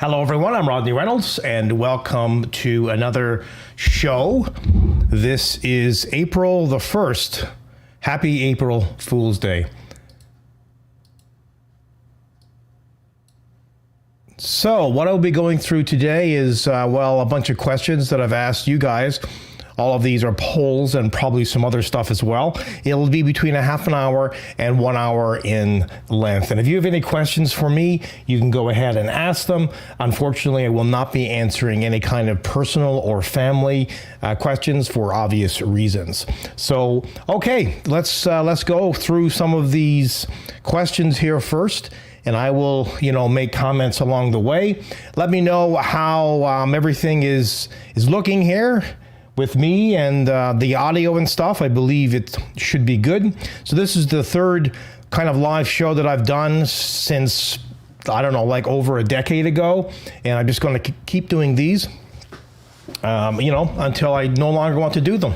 Hello, everyone. I'm Rodney Reynolds, and welcome to another show. This is April the 1st. Happy April Fool's Day. So, what I'll be going through today is, a bunch of questions that I've asked you guys. All of these are polls and probably some other stuff as well. It'll be between a half an hour and 1 hour in length. And if you have any questions for me, you can go ahead and ask them. Unfortunately, I will not be answering any kind of personal or family questions for obvious reasons. So, okay, let's go through some of these questions here first. And I will, make comments along the way. Let me know how everything is looking here with me and the audio and stuff. I believe it should be good. So this is the third kind of live show that I've done since, over a decade ago. And I'm just going to keep doing these, until I no longer want to do them.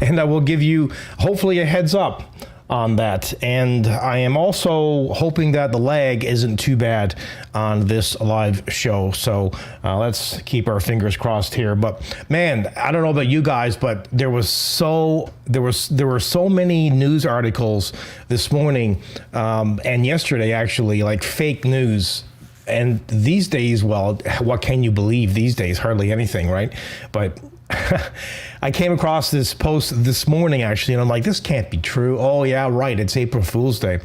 And I will give you, hopefully, a heads up on that. And I am also hoping that the lag isn't too bad on this live show. So let's keep our fingers crossed here. But man, I don't know about you guys, but there were so many news articles this morning and yesterday, actually, like fake news. And these days, well, what can you believe these days? Hardly anything, right? But I came across this post this morning, actually, and I'm like, this can't be true. Oh, yeah, right. It's April Fool's Day.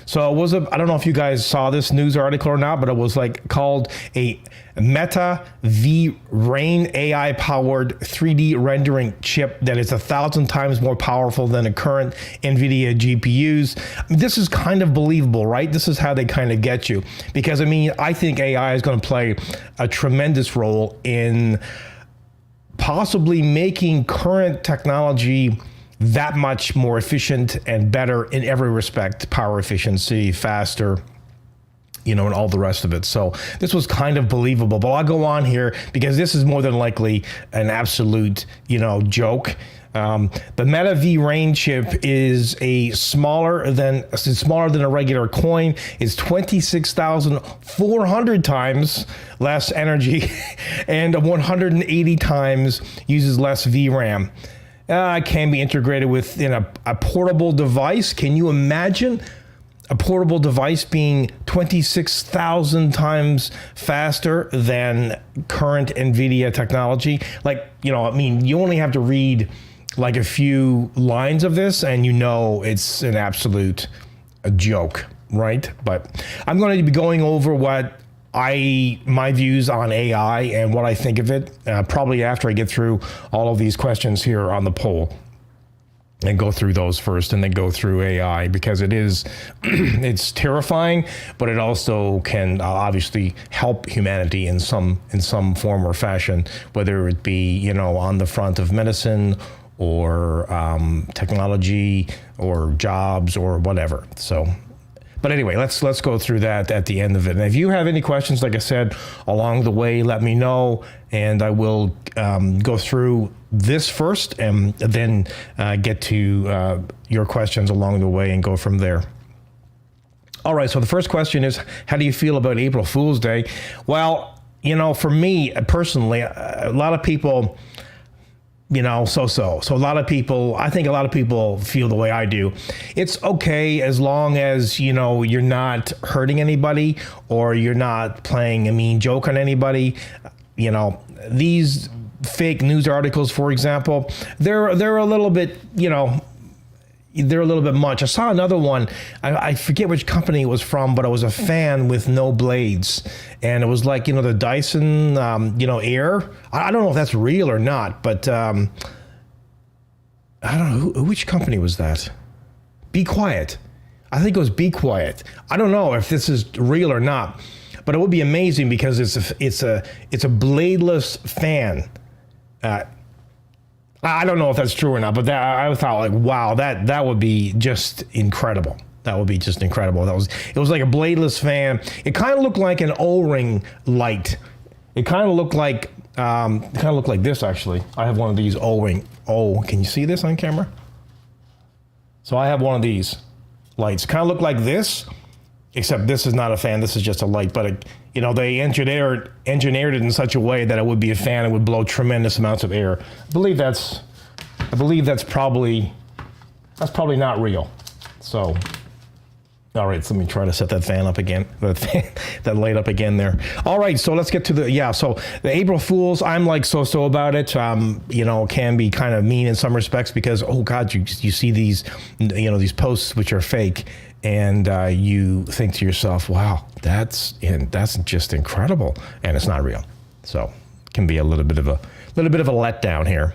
So it was I don't know if you guys saw this news article or not, but it was called a Meta V-Rain AI-powered 3D rendering chip that is 1,000 times more powerful than the current NVIDIA GPUs. This is kind of believable, right? This is how they kind of get you. Because, I think AI is going to play a tremendous role in possibly making current technology that much more efficient and better in every respect, power efficiency, faster, and all the rest of it. So this was kind of believable, but I'll go on here because this is more than likely an absolute, joke. The Meta V-Rain chip is smaller than a regular coin. It's 26,400 times less energy and 180 times uses less VRAM. It can be integrated within a portable device. Can you imagine a portable device being 26,000 times faster than current NVIDIA technology? You only have to read a few lines of this and it's an absolute joke, right? But I'm going to be going over my views on AI and what I think of it, probably after I get through all of these questions here on the poll. And go through those first and then go through AI, because it's terrifying, but it also can obviously help humanity in some form or fashion, whether it be, on the front of medicine or technology or jobs or whatever. So, but anyway, let's go through that at the end of it. And if you have any questions, like I said, along the way, let me know, and I will go through this first and then get to your questions along the way and go from there. All right, so the first question is, how do you feel about April Fool's Day? Well, for me personally, a lot of people, so a lot of people, I think a lot of people feel the way I do. It's okay as long as, you're not hurting anybody or you're not playing a mean joke on anybody. These fake news articles, for example, they're a little bit, they're a little bit much. I saw another one. I forget which company it was from, but it was a fan with no blades. And it was the Dyson, Air. I don't know if that's real or not, but I don't know. Which company was that? Be Quiet. I think it was Be Quiet. I don't know if this is real or not, but it would be amazing because it's a bladeless fan. I don't know if that's true or not, but I thought wow, that would be just incredible. That would be just incredible. It was like a bladeless fan. It kind of looked like an O-ring light. It kind of looked like this, actually. I have one of these O-ring. Oh, can you see this on camera? So I have one of these lights. Kind of look like this, except this is not a fan. This is just a light, but they engineered it in such a way that it would be a fan. It would blow tremendous amounts of air. I believe that's probably not real. So, all right, so let me try to set that fan up again, that light up again there. All right, so let's get to so the April Fools, I'm like so about it. Can be kind of mean in some respects because, oh God, you see these, these posts which are fake, and you think to yourself, wow, that's just incredible, and it's not real. So it can be a little bit of a letdown here.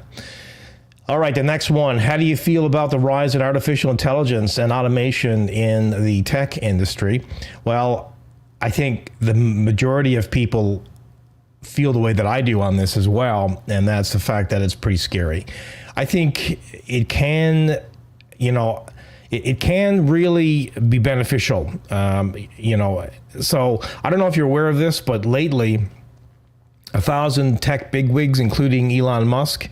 All right, the next one. How do you feel about the rise in artificial intelligence and automation in the tech industry? Well, I think the majority of people feel the way that I do on this as well, and that's the fact that it's pretty scary. I think it can, it can really be beneficial. So I don't know if you're aware of this, but lately, 1,000 tech bigwigs, including Elon Musk,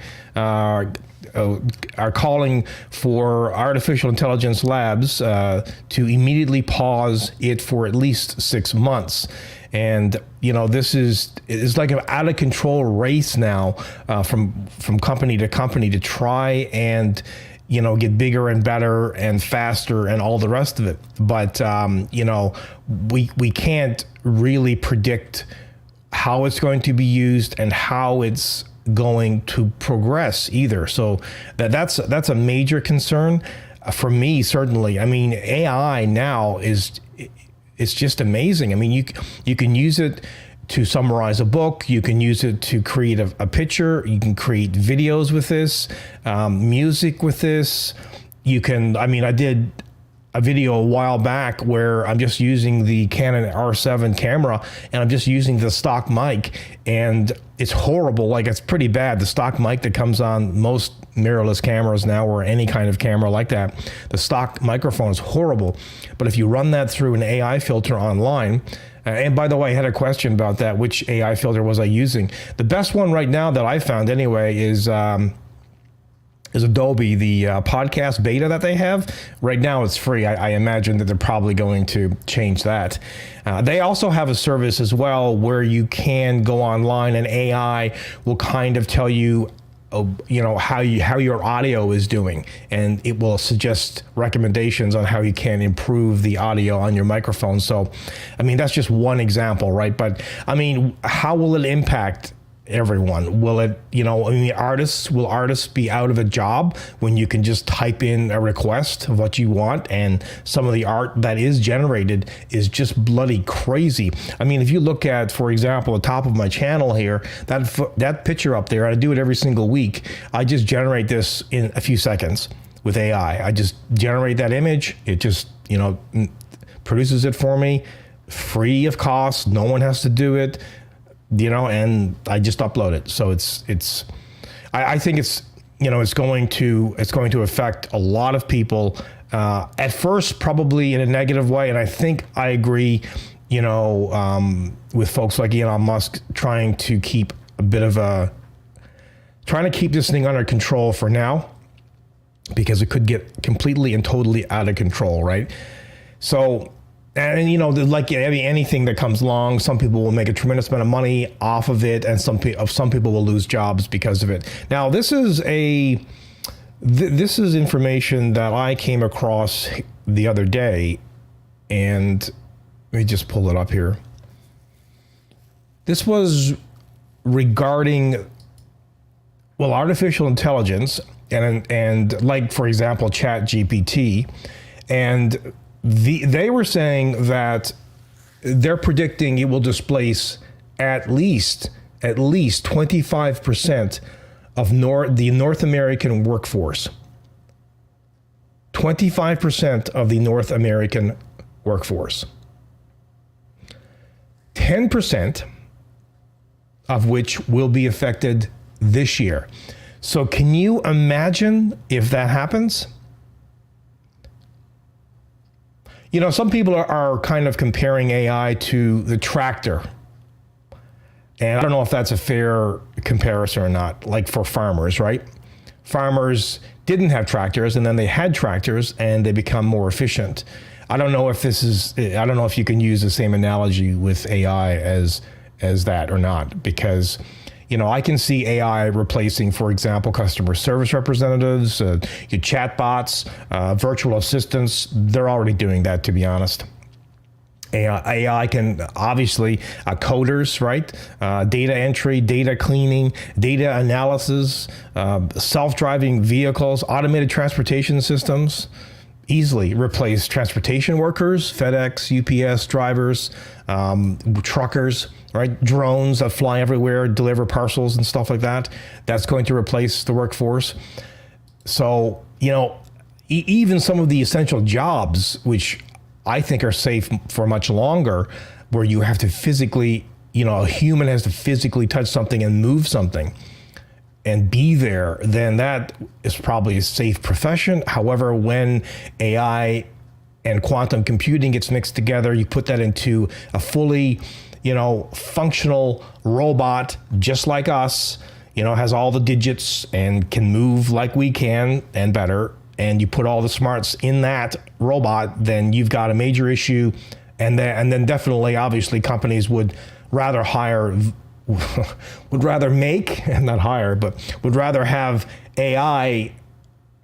are calling for artificial intelligence labs to immediately pause it for at least 6 months. And, this is like an out of control race now from company to company to try and, get bigger and better and faster and all the rest of it. But, we can't really predict how it's going to be used and how it's going to progress either. So that's a major concern for me, certainly. I mean, AI now it's just amazing. I mean, you can use it to summarize a book. You can use it to create a picture. You can create videos with this, music with this. I did a video a while back where I'm just using the Canon R7 camera and I'm just using the stock mic, and it's horrible. Like, it's pretty bad. The stock mic that comes on most mirrorless cameras now, or any kind of camera like that, the stock microphone is horrible. But if you run that through an AI filter online, and by the way, I had a question about that. Which AI filter was I using? The best one right now that I found anyway is Adobe, the podcast beta that they have. Right now it's free. I imagine that they're probably going to change that. They also have a service as well where you can go online and AI will kind of tell you, how your audio is doing, and it will suggest recommendations on how you can improve the audio on your microphone. So, I mean, that's just one example, right? But I mean, how will it impact everyone? Will it, will artists be out of a job when you can just type in a request of what you want, and some of the art that is generated is just bloody crazy? I mean, if you look at, for example, the top of my channel here, that picture up there, I do it every single week. I just generate this in a few seconds with AI. I just generate that image. It just, produces it for me, free of cost. No one has to do it. And I just upload it. So I think it's going to affect a lot of people at first, probably in a negative way. And I think I agree, with folks like Elon Musk trying to keep this thing under control for now, because it could get completely and totally out of control, right? So, and like anything that comes along, some people will make a tremendous amount of money off of it, and some people will lose jobs because of it. Now, this is information that I came across the other day, and let me just pull it up here. This was regarding, artificial intelligence and like, for example, ChatGPT, and they were saying that they're predicting it will displace at least 25% of the North American workforce. 25% of the North American workforce. 10% of which will be affected this year. So can you imagine if that happens? Some people are kind of comparing AI to the tractor. And I don't know if that's a fair comparison or not, like for farmers, right? Farmers didn't have tractors, and then they had tractors, and they become more efficient. I don't know if you can use the same analogy with AI as that or not, because I can see AI replacing, for example, customer service representatives, your chatbots, virtual assistants. They're already doing that, to be honest. AI can obviously coders, right? Data entry, data cleaning, data analysis, self-driving vehicles, automated transportation systems. Easily replace transportation workers, FedEx, UPS drivers, truckers, right? Drones that fly everywhere, deliver parcels and stuff like that. That's going to replace the workforce. So, even some of the essential jobs, which I think are safe for much longer, where you have to physically, a human has to physically touch something and move something and be there, then that is probably a safe profession. However, when AI and quantum computing gets mixed together, you put that into a fully, functional robot just like us, has all the digits and can move like we can and better, and you put all the smarts in that robot, then you've got a major issue. And then definitely, obviously, companies would rather make, not hire, but would rather have AI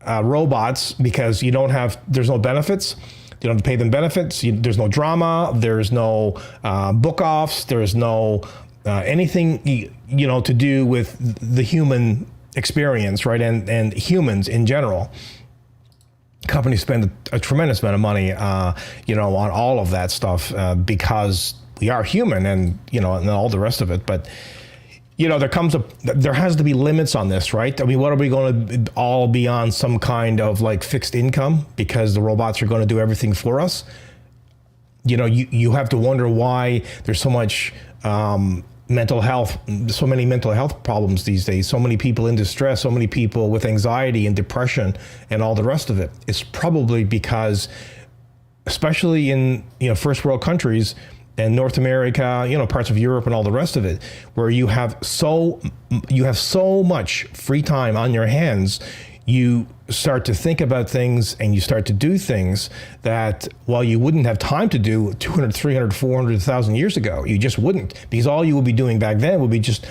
robots, because there's no benefits. You don't have to pay them benefits. There's no drama. There's no book offs. There's no anything, to do with the human experience, right? And humans in general. Companies spend a tremendous amount of money, on all of that stuff because we are human, and all the rest of it. But there has to be limits on this, right? I mean, what are we going to all be on some kind of like fixed income because the robots are going to do everything for us? You have to wonder why there's so much mental health, so many mental health problems these days, so many people in distress, so many people with anxiety and depression and all the rest of it. It's probably because, especially in first world countries and North America, parts of Europe and all the rest of it, where you have so much free time on your hands, you start to think about things and you start to do things that, well, you wouldn't have time to do 200, 300, 400,000 years ago. You just wouldn't, because all you would be doing back then would be just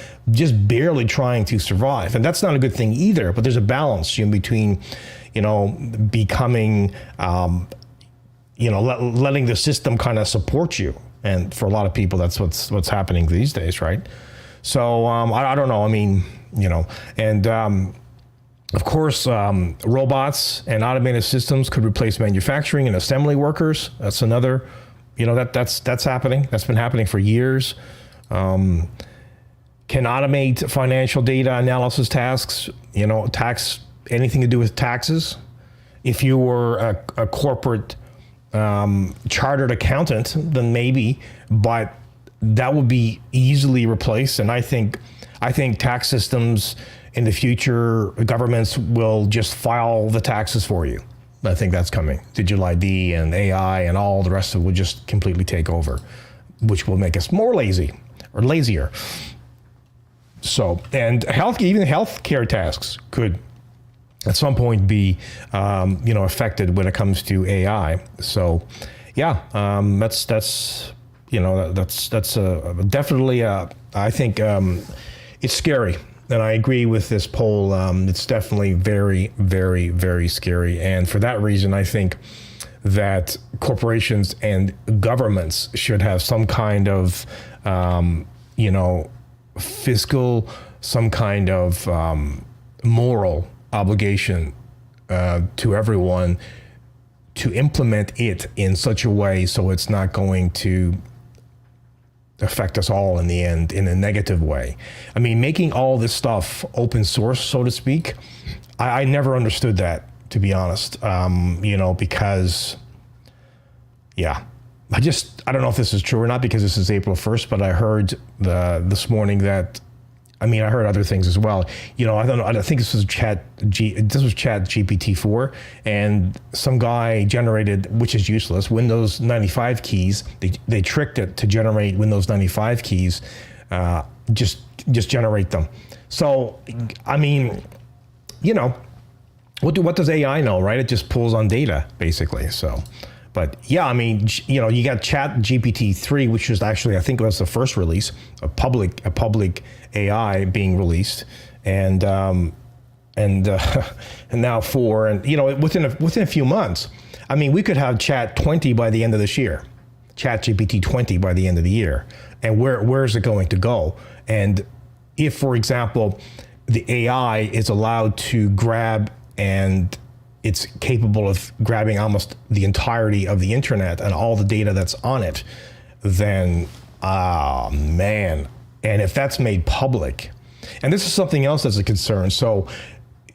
barely trying to survive. And that's not a good thing either, but there's a balance between, becoming, letting the system kind of support you. And for a lot of people, that's what's happening these days, right? So I don't know. I mean, and of course, robots and automated systems could replace manufacturing and assembly workers. That's another, that's happening. That's been happening for years. Can automate financial data analysis tasks, anything to do with taxes. If you were a corporate chartered accountant, then maybe, but that would be easily replaced. And I think tax systems in the future, governments will just file the taxes for you. I think that's coming. Digital ID and AI and all the rest of it will just completely take over, which will make us more lazy or lazier. So, and even healthcare tasks could at some point be, affected when it comes to AI. So, yeah, that's definitely. I think it's scary, and I agree with this poll. It's definitely very, very, very scary, and for that reason, I think that corporations and governments should have some kind of, fiscal, some kind of moral obligation to everyone to implement it in such a way so it's not going to affect us all in the end in a negative way. I mean, making all this stuff open source, so to speak, I never understood that, to be honest, because, yeah, I don't know if this is true or not, because this is April 1st, but I heard this morning that, I heard other things as well. I think this was Chat GPT-4, and some guy generated, which is useless, Windows 95 keys. They tricked it to generate Windows 95 keys, just generate them. So, what does AI know, right? It just pulls on data, basically. So, but yeah, I mean, you got Chat GPT-3, which was actually, I think it was the first release, a public AI being released, and and now 4, and within a few months. I mean, we could have Chat 20 by the end of this year, Chat GPT 20 by the end of the year, and where is it going to go? And if, for example, the AI is allowed to grab, and it's capable of grabbing almost the entirety of the internet and all the data that's on it, then, man. And if that's made public, and this is something else that's a concern. So,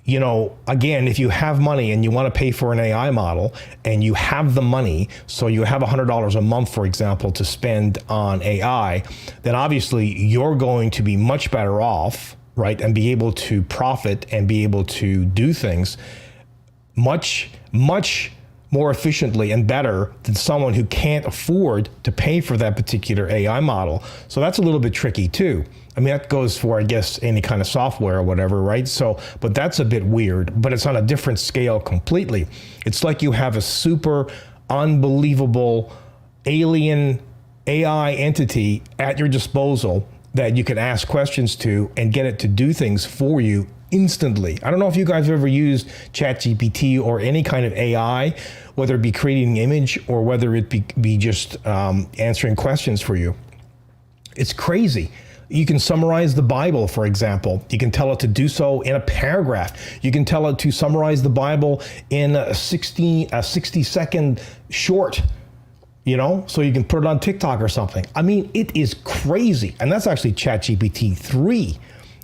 again, if you have money and you want to pay for an AI model and you have the money, so you have $100 a month, for example, to spend on AI, then obviously you're going to be much better off, right? And be able to profit and be able to do things much, much more efficiently and better than someone who can't afford to pay for that particular AI model. So that's a little bit tricky too. I mean, that goes for, I guess, any kind of software or whatever, right? So, but that's a bit weird, but it's on a different scale completely. It's like you have a super unbelievable alien AI entity at your disposal that you can ask questions to and get it to do things for you instantly. I don't know if you guys have ever used ChatGPT or any kind of AI, whether it be creating an image or whether it be just answering questions for you. It's crazy. You can summarize the Bible, for example. You can tell it to do so in a paragraph. You can tell it to summarize the Bible in a 60-second short, so you can put it on TikTok or something. I mean, it is crazy. And that's actually ChatGPT 3.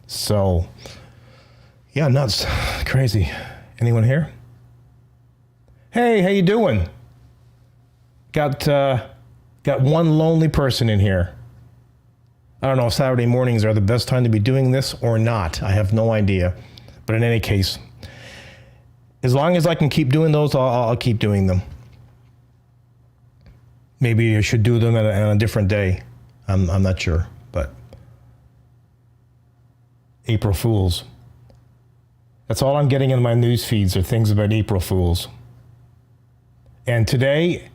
So, yeah, nuts. Crazy. Anyone here? Hey, how you doing? Got one lonely person in here. I don't know if Saturday mornings are the best time to be doing this or not. I have no idea. But in any case, as long as I can keep doing those, I'll keep doing them. Maybe I should do them on a different day. I'm not sure, but April Fools. That's all I'm getting in my news feeds are things about April Fools. And today,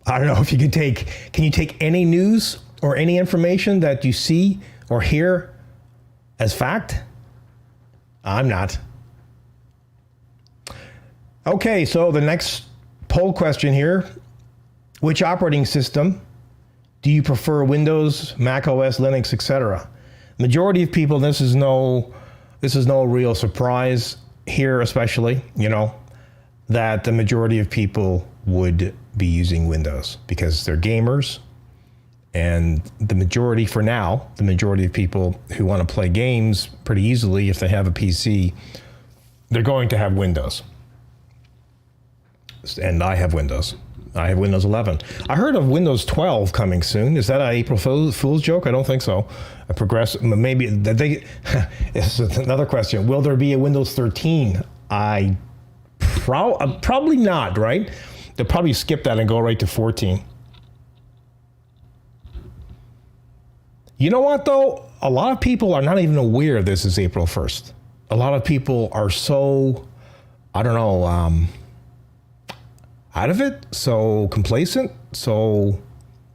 I don't know if you can you take any news or any information that you see or hear as fact? I'm not. Okay, so the next poll question here, which operating system do you prefer? Windows, Mac OS, Linux, etc.? Majority of people, this is no real surprise here, especially, that the majority of people would be using Windows because they're gamers, and the majority of people who want to play games pretty easily, if they have a PC, they're going to have Windows. And I have Windows. I have Windows 11. I heard of Windows 12 coming soon. Is that an April Fool's joke? I don't think so. Maybe they. This is another question. Will there be a Windows 13? Probably not, right? They'll probably skip that and go right to 14. You know what, though? A lot of people are not even aware this is April 1st. A lot of people are so, I don't know, out of it, so complacent, so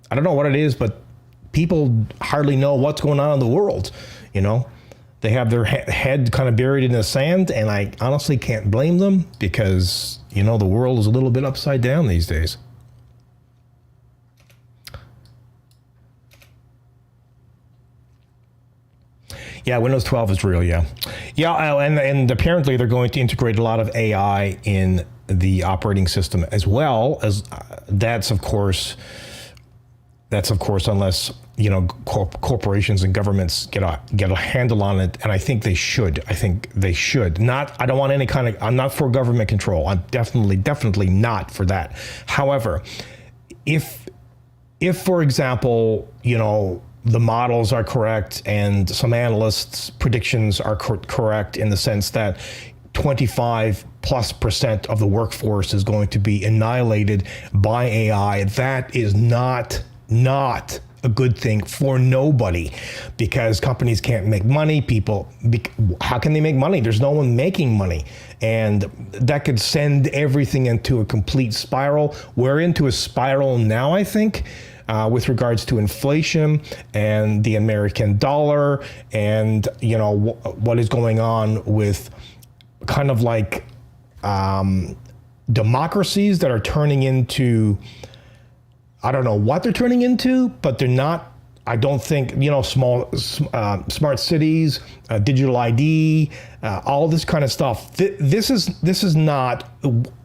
I don't know what it is, but people hardly know what's going on in the world, They have their head kind of buried in the sand, and I honestly can't blame them because, the world is a little bit upside down these days. Yeah, Windows 12 is real, yeah. Yeah, and apparently they're going to integrate a lot of AI in the operating system as well, as that's of course unless corporations and governments get a handle on it, and I think they should. I don't want any kind of. I'm not for government control. I'm definitely not for that. However, if for example, the models are correct and some analysts' predictions are correct in the sense that 25+% of the workforce is going to be annihilated by AI, that is not a good thing for nobody, because companies can't make money. How can they make money? There's no one making money. And that could send everything into a complete spiral. We're into a spiral now, I think, with regards to inflation and the American dollar, and what is going on with kind of like democracies that are turning into, I don't know what they're turning into, but they're not. I don't think, smart cities, digital ID, all this kind of stuff. This is not,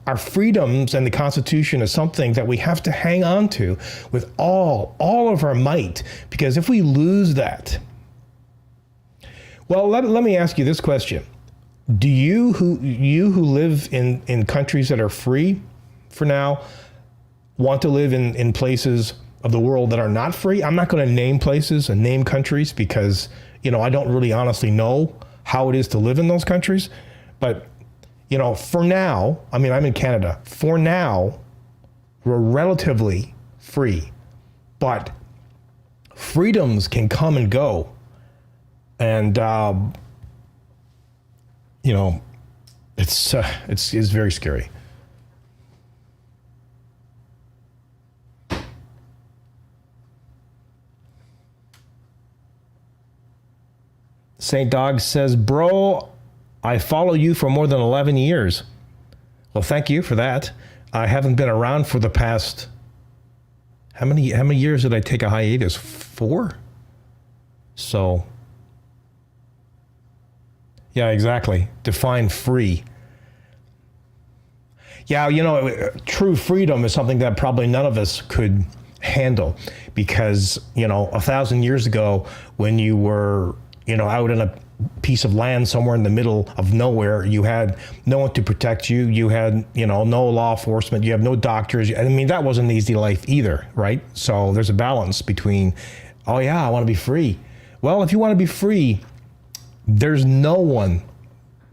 our freedoms, and the Constitution is something that we have to hang on to with all of our might, because if we lose that, well, let me ask you this question. Do you who live in countries that are free for now want to live in places of the world that are not free? I'm not going to name places and name countries, because I don't really honestly know how it is to live in those countries. But for now, I'm in Canada. For now, we're relatively free, but freedoms can come and go, and it's very scary. St. Dog says, bro, I follow you for more than 11 years. Well, thank you for that. I haven't been around for the past, how many years did I take a hiatus? 4? So, yeah, exactly. Define free. Yeah, true freedom is something that probably none of us could handle, because, 1,000 years ago, when you were out in a piece of land somewhere in the middle of nowhere, you had no one to protect you. You had, no law enforcement. You have no doctors. That wasn't an easy life either, right? So there's a balance between, oh yeah, I want to be free. Well, if you want to be free, there's no one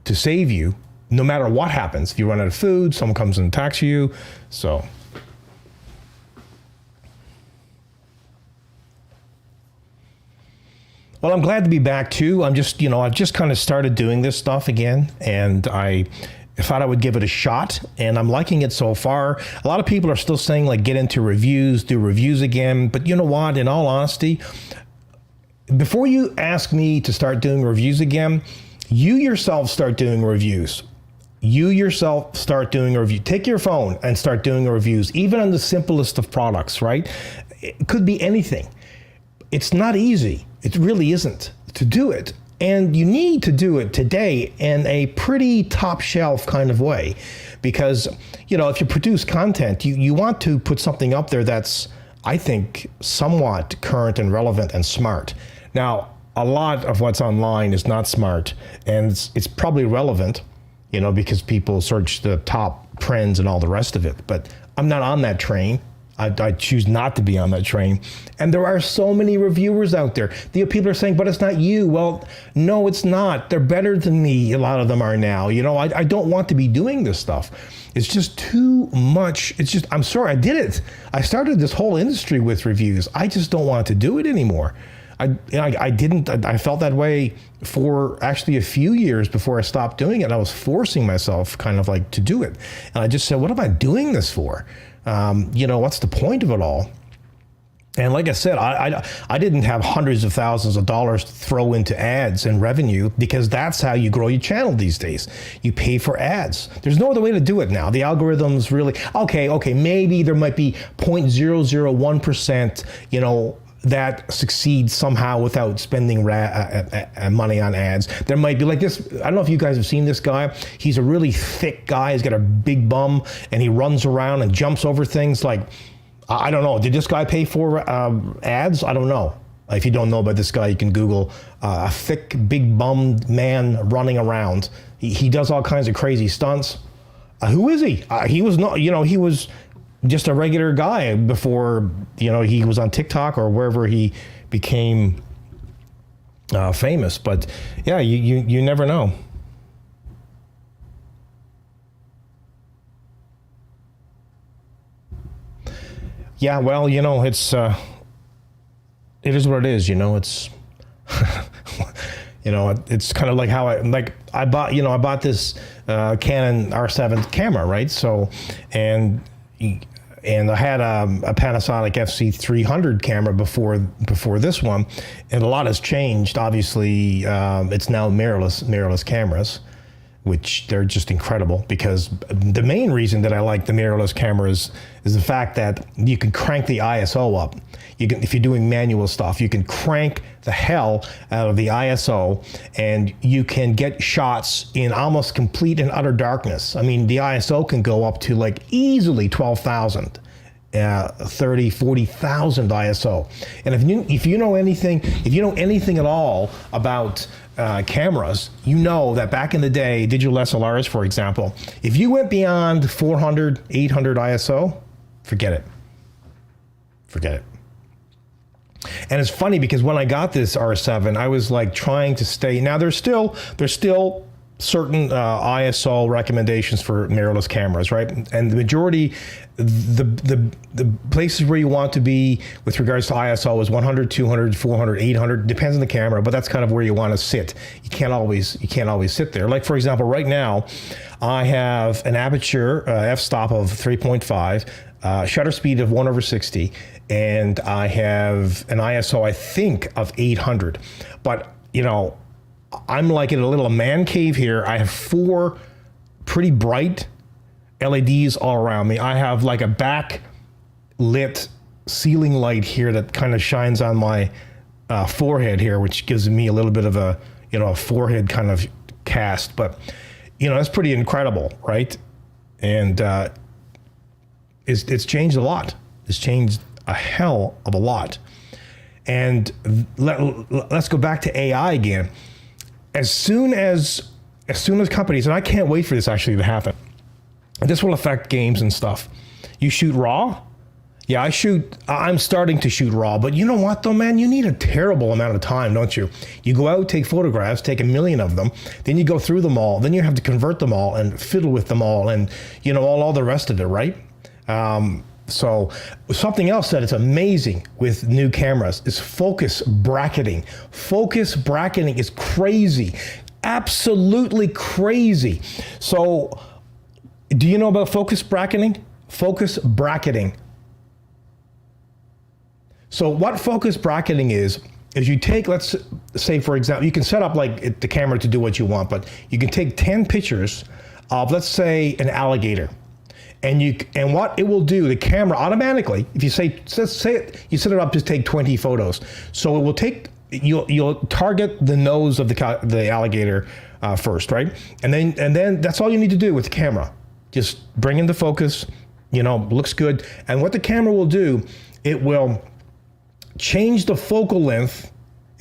to save you, no matter what happens. If you run out of food, someone comes and attacks you. So. Well, I'm glad to be back too. I've just kind of started doing this stuff again, and I thought I would give it a shot, and I'm liking it so far. A lot of people are still saying, like, get into reviews, do reviews again. But you know what? In all honesty, before you ask me to start doing reviews again, you yourself start doing reviews. You yourself start doing a review. Take your phone and start doing reviews, even on the simplest of products, right? It could be anything. It's not easy. It really isn't to do it. And you need to do it today in a pretty top shelf kind of way. Because, if you produce content, you want to put something up there that's, I think, somewhat current and relevant and smart. Now, a lot of what's online is not smart, and it's probably relevant, because people search the top trends and all the rest of it. But I'm not on that train. I choose not to be on that train. And there are so many reviewers out there. People are saying, but it's not you. Well, no, it's not. They're better than me. A lot of them are now. I don't want to be doing this stuff. It's just too much. I'm sorry, I did it. I started this whole industry with reviews. I just don't want to do it anymore. I felt that way for actually a few years before I stopped doing it. I was forcing myself kind of like to do it. And I just said, what am I doing this for? What's the point of it all? And like I said, I didn't have hundreds of thousands of dollars to throw into ads and revenue, because that's how you grow your channel these days. You pay for ads. There's no other way to do it now. The algorithms really, okay, maybe there might be 0.001%, that succeeds somehow without spending money on ads. There might be like this. I don't know if you guys have seen this guy. He's a really thick guy. He's got a big bum, and he runs around and jumps over things. Like, I don't know. Did this guy pay for ads? I don't know. If you don't know about this guy, you can Google a thick, big bummed man running around. He does all kinds of crazy stunts. Who is he? He was not, he was just a regular guy before, he was on TikTok or wherever he became famous. But yeah, you never know. Yeah, well, it's it is what it is. It's, it's kind of like how I bought this Canon R7 camera, right? So, and I had a Panasonic FC300 camera before this one, and a lot has changed. Obviously, it's now mirrorless cameras, which they're just incredible, because the main reason that I like the mirrorless cameras is the fact that you can crank the ISO up. If you're doing manual stuff, you can crank the hell out of the ISO, and you can get shots in almost complete and utter darkness. I mean, the ISO can go up to like easily 12,000. 30, 40,000 ISO. And if you know anything at all about cameras, you know that back in the day, digital SLRs, for example, if you went beyond 400, 800 ISO, forget it. And it's funny because when I got this R7, I was like trying to stay. Now there's still certain ISO recommendations for mirrorless cameras, right? And the majority, the places where you want to be with regards to ISO is 100, 200, 400, 800, depends on the camera, but that's kind of where you want to sit. You can't always sit there. Like, for example, right now, I have an aperture f-stop of 3.5, shutter speed of 1/60, and I have an ISO, I think, of 800. But, I'm like in a little man cave here. I have 4 pretty bright LEDs all around me. I have like a backlit ceiling light here that kind of shines on my forehead here, which gives me a little bit of a forehead kind of cast. But, that's pretty incredible, right? And it's changed a lot. It's changed a hell of a lot. And let's go back to AI again. As soon as companies, and I can't wait for this actually to happen, this will affect games and stuff. You shoot RAW? Yeah, I'm starting to shoot RAW, but you know what though, man? You need a terrible amount of time, don't you? You go out, take photographs, take 1 million of them, then you go through them all, then you have to convert them all and fiddle with them all, and all the rest of it, right? So something else that is amazing with new cameras is focus bracketing. Focus bracketing is crazy, absolutely crazy. So do you know about focus bracketing? Focus bracketing. So what focus bracketing is you take, let's say, for example, you can set up like the camera to do what you want, but you can take 10 pictures of, let's say, an alligator. And what it will do, the camera automatically, if you you set it up to take 20 photos. So it will you'll target the nose of the alligator first, right? And then that's all you need to do with the camera. Just bring in the focus, looks good. And what the camera will do, it will change the focal length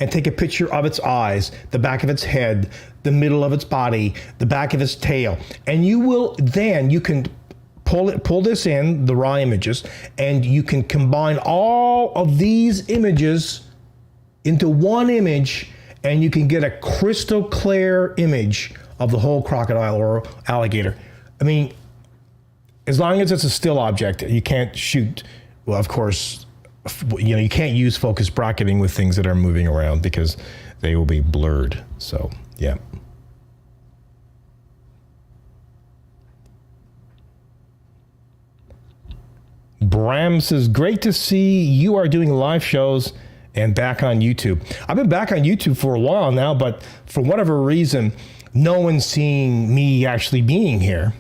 and take a picture of its eyes, the back of its head, the middle of its body, the back of its tail. And you can pull this in, the raw images, and you can combine all of these images into one image, and you can get a crystal clear image of the whole crocodile or alligator. I mean, as long as it's a still object, you can't shoot. Well, of course, you can't use focus bracketing with things that are moving around because they will be blurred. So, yeah. Bram says, great to see you are doing live shows and back on YouTube. I've been back on YouTube for a while now, but for whatever reason, no one's seeing me actually being here.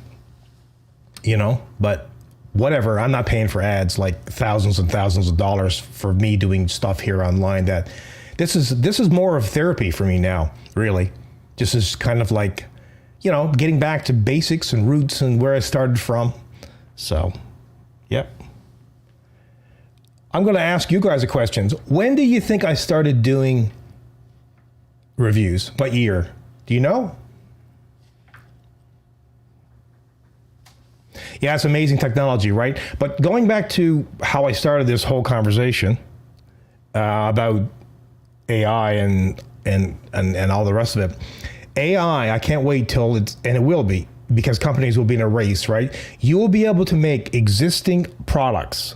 But whatever, I'm not paying for ads like thousands and thousands of dollars for me doing stuff here online. That this is more of therapy for me now, really. This is kind of like, getting back to basics and roots and where I started from. So, yep. I'm going to ask you guys a question. When do you think I started doing reviews? What year? Do you know? Yeah, it's amazing technology, right? But going back to how I started this whole conversation about AI and all the rest of it. AI, I can't wait till and it will be, because companies will be in a race, right? You will be able to make existing products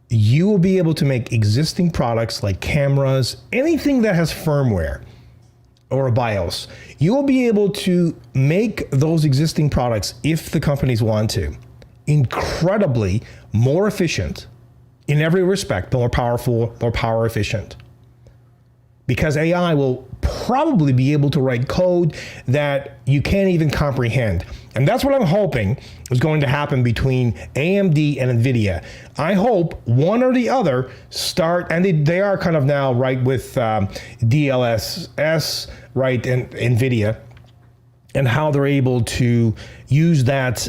you will be able to make existing products like cameras, anything that has firmware or a BIOS. You will be able to make those existing products, if the companies want to, incredibly more efficient in every respect, more powerful, more power efficient. Because AI will probably be able to write code that you can't even comprehend. And that's what I'm hoping is going to happen between AMD and NVIDIA. I hope one or the other start, and they are kind of now right with DLSS, right, and NVIDIA, and how they're able to use that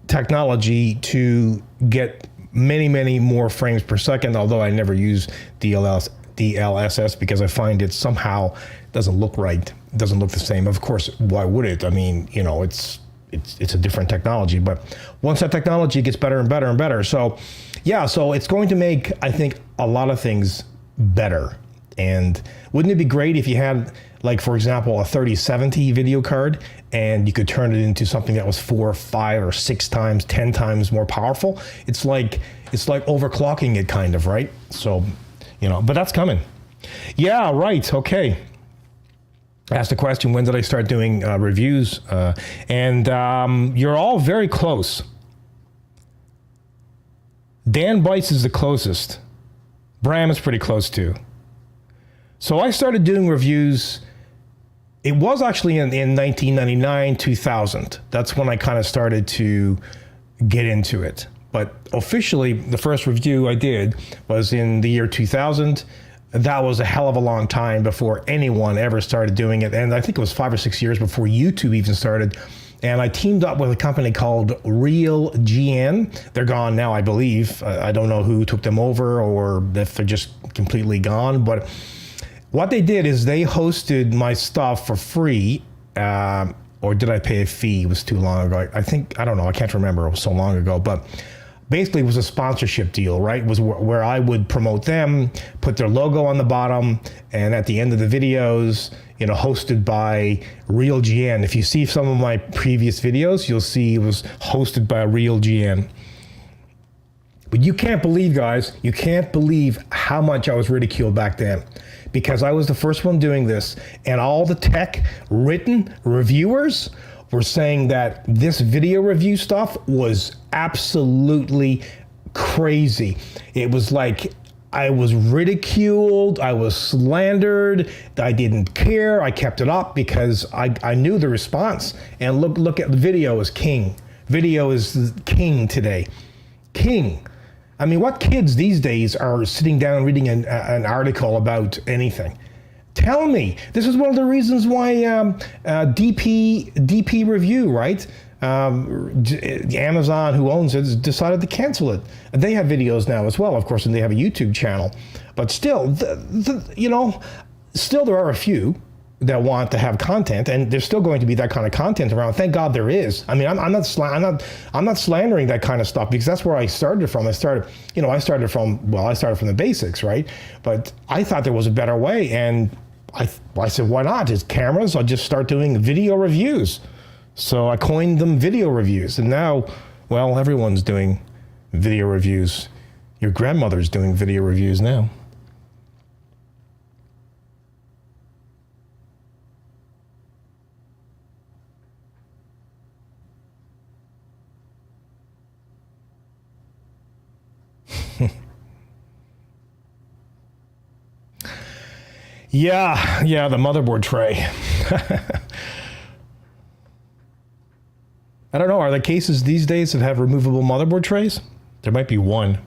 technology to get many, many more frames per second, although I never use DLSS because I find it somehow doesn't look right. It doesn't look the same. Of course, why would it? I mean, you know, it's a different technology, but once that technology gets better and better and better. So yeah, so it's going to make, I think, a lot of things better. And wouldn't it be great if you had, like, for example, a 3070 video card and you could turn it into something that was 4, 5, or 6 times, 10 times more powerful? It's like overclocking it, kind of, right? So, you know, but that's coming. Yeah, right. Okay. Asked the question, when did I start doing reviews? And you're all very close. Dan Bites is the closest. Bram is pretty close too. So I started doing reviews. It was actually in 1999, 2000. That's when I kind of started to get into it. But officially, the first review I did was in the year 2000. That was a hell of a long time before anyone ever started doing it. And I think it was 5 or 6 years before YouTube even started. And I teamed up with a company called RealGN. They're gone now, I believe. I don't know who took them over or if they're just completely gone. But what they did is they hosted my stuff for free. Or did I pay a fee? It was too long ago. I don't know. I can't remember. It was so long ago. But basically, it was a sponsorship deal, right? It was where I would promote them, put their logo on the bottom, and at the end of the videos, you know, hosted by RealGN. If you see some of my previous videos, you'll see it was hosted by RealGN. But you can't believe, guys, you can't believe how much I was ridiculed back then, because I was the first one doing this, and all the tech written reviewers were saying that this video review stuff was absolutely crazy. It was like I was ridiculed, I was slandered, I didn't care, I kept it up because I knew the response. And look at the video is king. Video is king today. King. I mean, what kids these days are sitting down and reading an article about anything? Tell me. This is one of the reasons why DP Review, right? Amazon, who owns it, decided to cancel it. They have videos now as well, of course, and they have a YouTube channel. But still, you know, still there are a few that want to have content, and there's still going to be that kind of content around. Thank God there is. I mean, I'm not slandering that kind of stuff, because that's where I started from. I started from the basics, right? But I thought there was a better way, and I said, why not? It's cameras. I'll just start doing video reviews. So I coined them video reviews, and now, well, everyone's doing video reviews. Your grandmother's doing video reviews now. Yeah, the motherboard tray. I don't know, are there cases these days that have removable motherboard trays? There might be one.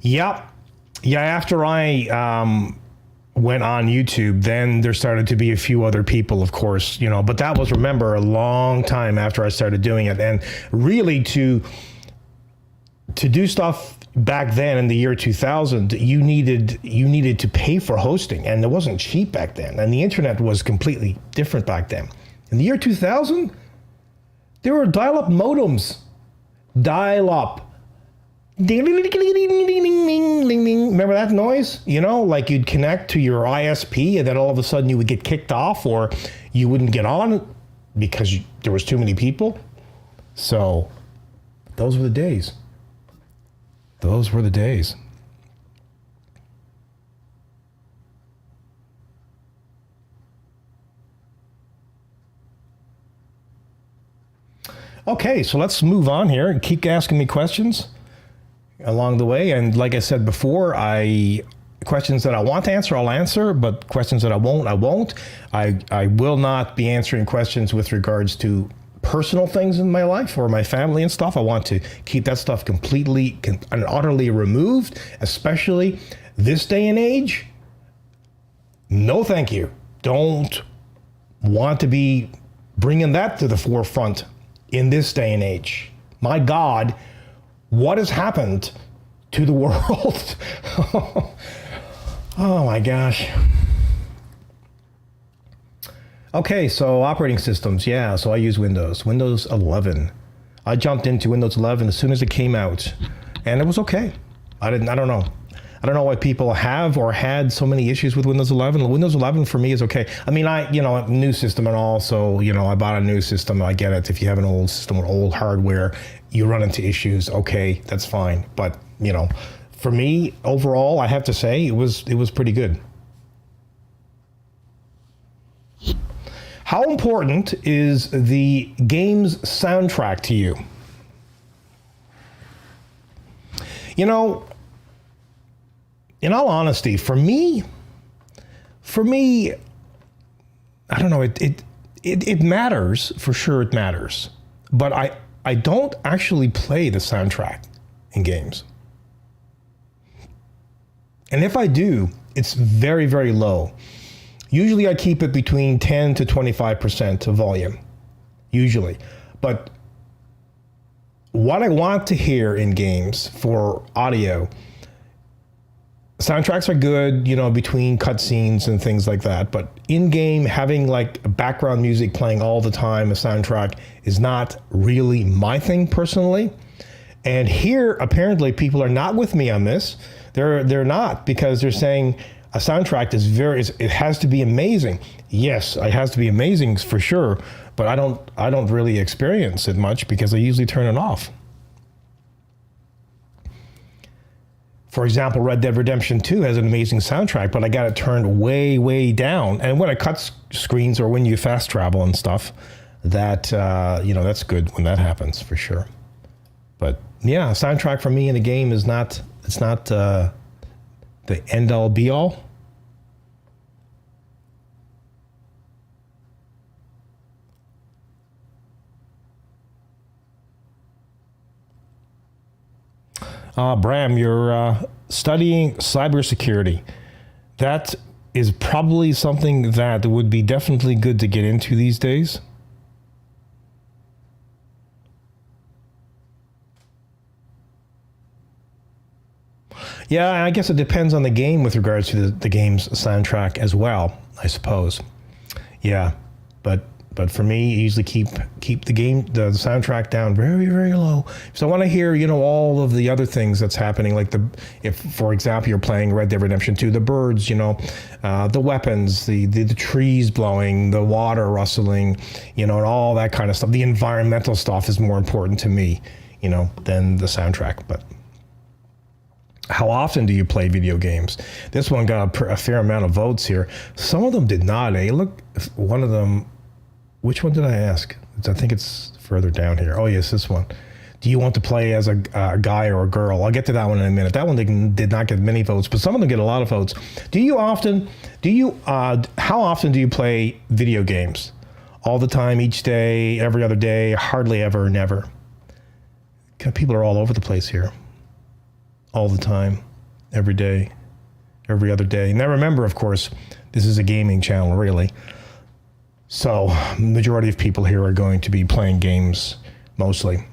Yep. Yeah, after I went on YouTube, then there started to be a few other people, of course, you know, but that was, remember, a long time after I started doing it. And really to do stuff back then in the year 2000, you needed to pay for hosting, and it wasn't cheap back then. And the internet was completely different back then. In the year 2000, there were dial-up modems. Dial-up. Ding, ding, ding, ding, ding, ding, ding, ding, ding. Remember that noise? You know, like you'd connect to your ISP and then all of a sudden you would get kicked off or you wouldn't get on because there was too many people. So those were the days. Those were the days. Okay, so let's move on here and keep asking me questions along the way. And like I said before, questions that I want to answer, I'll answer, but questions that I won't. I will not be answering questions with regards to personal things in my life or my family and stuff. I want to keep that stuff completely and utterly removed, especially this day and age. No, thank you. Don't want to be bringing that to the forefront in this day and age. My God, what has happened to the world? Oh my gosh. Okay, so operating systems. Yeah, so I use Windows 11. I jumped into Windows 11 as soon as it came out, and it was okay. I don't know. I don't know why people have or had so many issues with Windows 11. Windows 11 for me is okay. I mean, new system and all, so, I bought a new system. I get it. If you have an old system with old hardware, you run into issues. Okay, that's fine. But, for me, overall, I have to say it was pretty good. How important is the game's soundtrack to you? In all honesty, for me, I don't know, it matters, for sure it matters. But I don't actually play the soundtrack in games. And if I do, it's very, very low. Usually I keep it between 10 to 25% of volume, usually. But what I want to hear in games for audio, soundtracks are good, between cutscenes and things like that. But in-game, having like background music playing all the time, a soundtrack, is not really my thing personally. And here, apparently, people are not with me on this. They're not, because they're saying a soundtrack it has to be amazing. Yes, it has to be amazing for sure, but I don't really experience it much because I usually turn it off. For example, Red Dead Redemption 2 has an amazing soundtrack, but I got it turned way, way down. And when it cuts screens or when you fast travel and stuff, that's good when that happens for sure. But yeah, soundtrack for me in a game is not the end all be all. Bram, you're studying cybersecurity. That is probably something that would be definitely good to get into these days. Yeah, I guess it depends on the game with regards to the game's soundtrack as well, I suppose. Yeah, but for me, I usually keep the soundtrack down very, very low. So I want to hear, all of the other things that's happening, like if, for example, you're playing Red Dead Redemption 2, the birds, the weapons, the trees blowing, the water rustling, and all that kind of stuff. The environmental stuff is more important to me, than the soundtrack. But how often do you play video games? This one got a fair amount of votes here. Some of them did not. Look, one of them. Which one did I ask? I think it's further down here. Oh, yes, this one. Do you want to play as a guy or a girl? I'll get to that one in a minute. That one did not get many votes, but some of them get a lot of votes. How often do you play video games? All the time, each day, every other day, hardly ever, never? People are all over the place here. All the time, every day, every other day. Now remember, of course, this is a gaming channel, really. So, majority of people here are going to be playing games, mostly.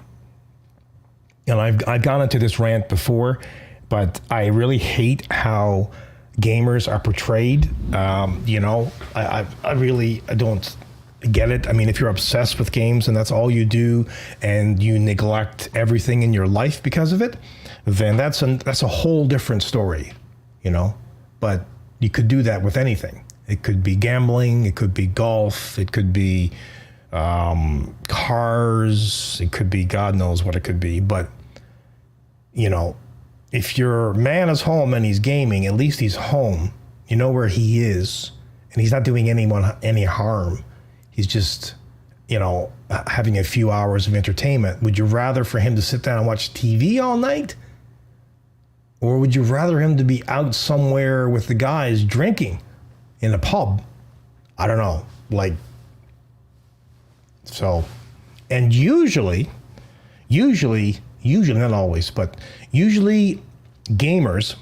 And I've gone into this rant before, but I really hate how gamers are portrayed. I don't get it. I mean, if you're obsessed with games and that's all you do and you neglect everything in your life because of it, then that's a whole different story, you know? But you could do that with anything. It could be gambling, it could be golf, it could be cars, it could be God knows what it could be. But, you know, if your man is home and he's gaming, at least he's home. You know where he is, and he's not doing anyone any harm. He's just, you know, having a few hours of entertainment. Would you rather for him to sit down and watch TV all night? Or would you rather him to be out somewhere with the guys drinking in a pub? I don't know. Like, so, and usually, not always, but usually gamers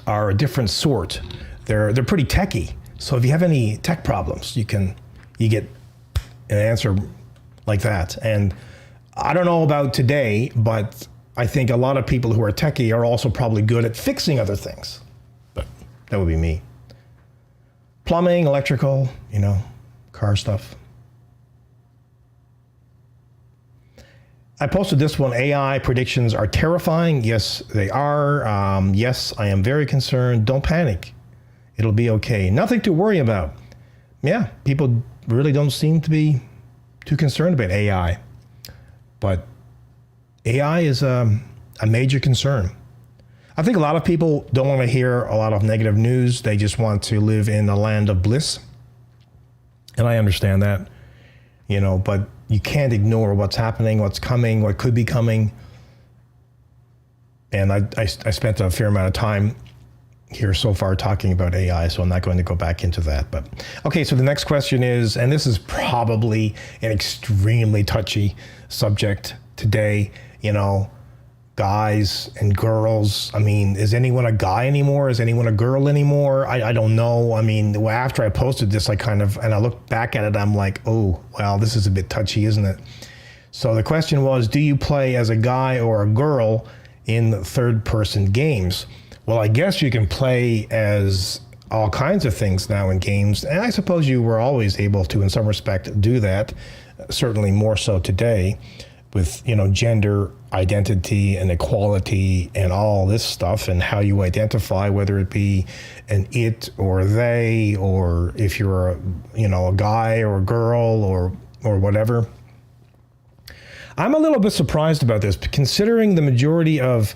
are a different sort. They're pretty techy. So if you have any tech problems, you get an answer like that. And I don't know about today, but I think a lot of people who are techie are also probably good at fixing other things. But that would be me. Plumbing, electrical, you know, car stuff. I posted this one. AI predictions are terrifying. Yes, they are. Yes, I am very concerned. Don't panic. It'll be okay. Nothing to worry about. Yeah, people really don't seem to be too concerned about AI. But AI is a major concern. I think a lot of people don't want to hear a lot of negative news. They just want to live in a land of bliss. And I understand that, you know, but you can't ignore what's happening, what's coming, what could be coming. And I spent a fair amount of time here so far talking about AI, so I'm not going to go back into that. But okay, so the next question is, and this is probably an extremely touchy subject today, you know, guys and girls. I mean, is anyone a guy anymore? Is anyone a girl anymore? I don't know. I mean, after I posted this, and I looked back at it, I'm like, oh, well, this is a bit touchy, isn't it? So the question was, do you play as a guy or a girl in third-person games? Well, I guess you can play as all kinds of things now in games, and I suppose you were always able to, in some respect, do that, certainly more so today, with, you know, gender identity and equality and all this stuff, and how you identify, whether it be an it or they, or if you're a, you know, a guy or a girl or whatever. I'm a little bit surprised about this, considering the majority of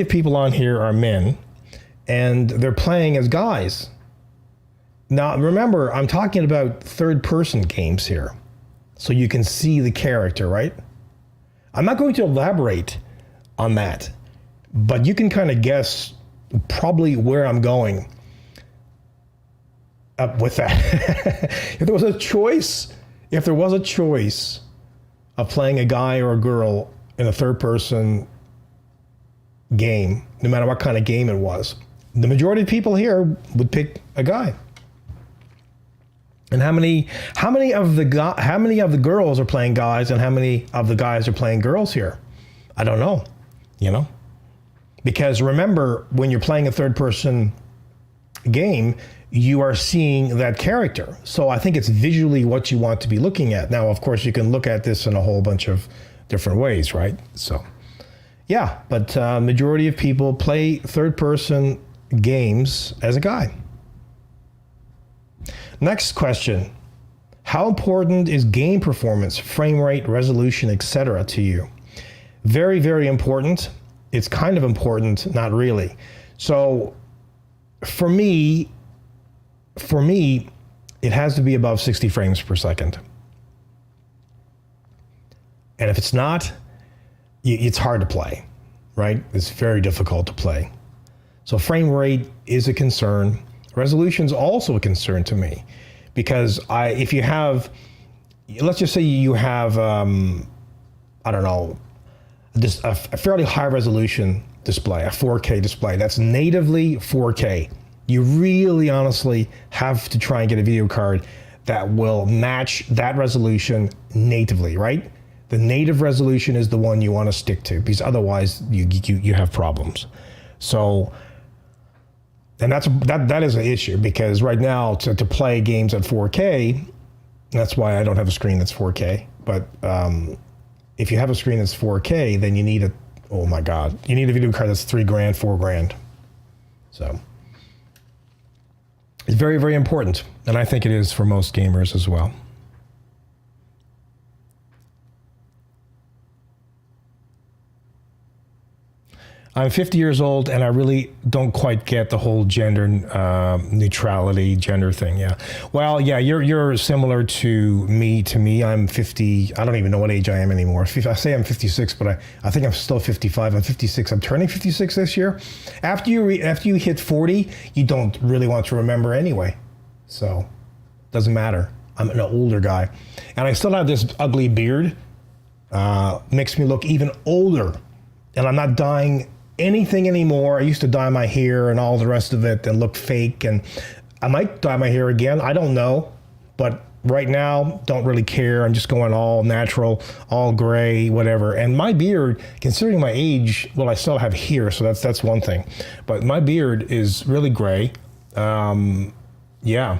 people on here are men, and they're playing as guys. Now, remember, I'm talking about third-person games here, so you can see the character, right? I'm not going to elaborate on that, but you can kind of guess probably where I'm going with that. If there was a choice of playing a guy or a girl in a third-person game, no matter what kind of game it was, the majority of people here would pick a guy. And how many of the girls are playing guys, and how many of the guys are playing girls here? I don't know, you know? Because remember, when you're playing a third-person game, you are seeing that character. So I think it's visually what you want to be looking at. Now, of course, you can look at this in a whole bunch of different ways, right? So, yeah, but majority of people play third-person games as a guy. Next question. How important is game performance, frame rate, resolution, etc. to you? Very, very important. It's kind of important, not really. So for me, it has to be above 60 frames per second. And if it's not, it's hard to play, right? It's very difficult to play. So frame rate is a concern. Resolution is also a concern to me, because if you have, let's just say you have, I don't know, just a fairly high resolution display, a 4K display that's natively 4K. You really honestly have to try and get a video card that will match that resolution natively, right? The native resolution is the one you want to stick to, because otherwise you have problems. So And that is an issue, because right now to play games at 4K, that's why I don't have a screen that's 4K. But if you have a screen that's 4K, then you need oh my God, you need a video card that's $3,000, $4,000. So it's very, very important. And I think it is for most gamers as well. I'm 50 years old, and I really don't quite get the whole gender neutrality, gender thing. Yeah. Well, yeah, you're similar to me. I'm 50. I don't even know what age I am anymore. I say I'm 56, but I think I'm still 55. I'm 56. I'm turning 56 this year. After you hit 40, you don't really want to remember anyway. So it doesn't matter. I'm an older guy, and I still have this ugly beard. Makes me look even older, and I'm not dyeing anything anymore. I used to dye my hair and all the rest of it and look fake, and I might dye my hair again. I don't know, but right now, don't really care. I'm just going all natural, all gray, whatever. And my beard, considering my age, well, I still have hair, so that's one thing. But my beard is really gray. Yeah.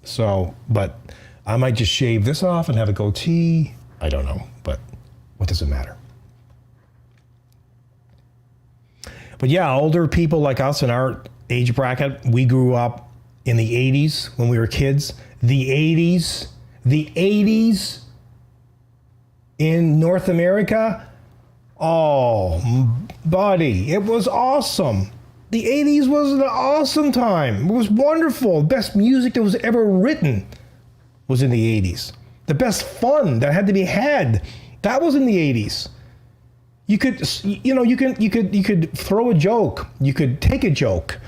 So, but I might just shave this off and have a goatee. I don't know, but what does it matter? But yeah, older people like us in our age bracket, we grew up in the 80s when we were kids. The 80s in North America. Oh, buddy, it was awesome. The 80s was an awesome time. It was wonderful. The best music that was ever written was in the 80s. The best fun that had to be had, that was in the 80s. You could throw a joke. You could take a joke.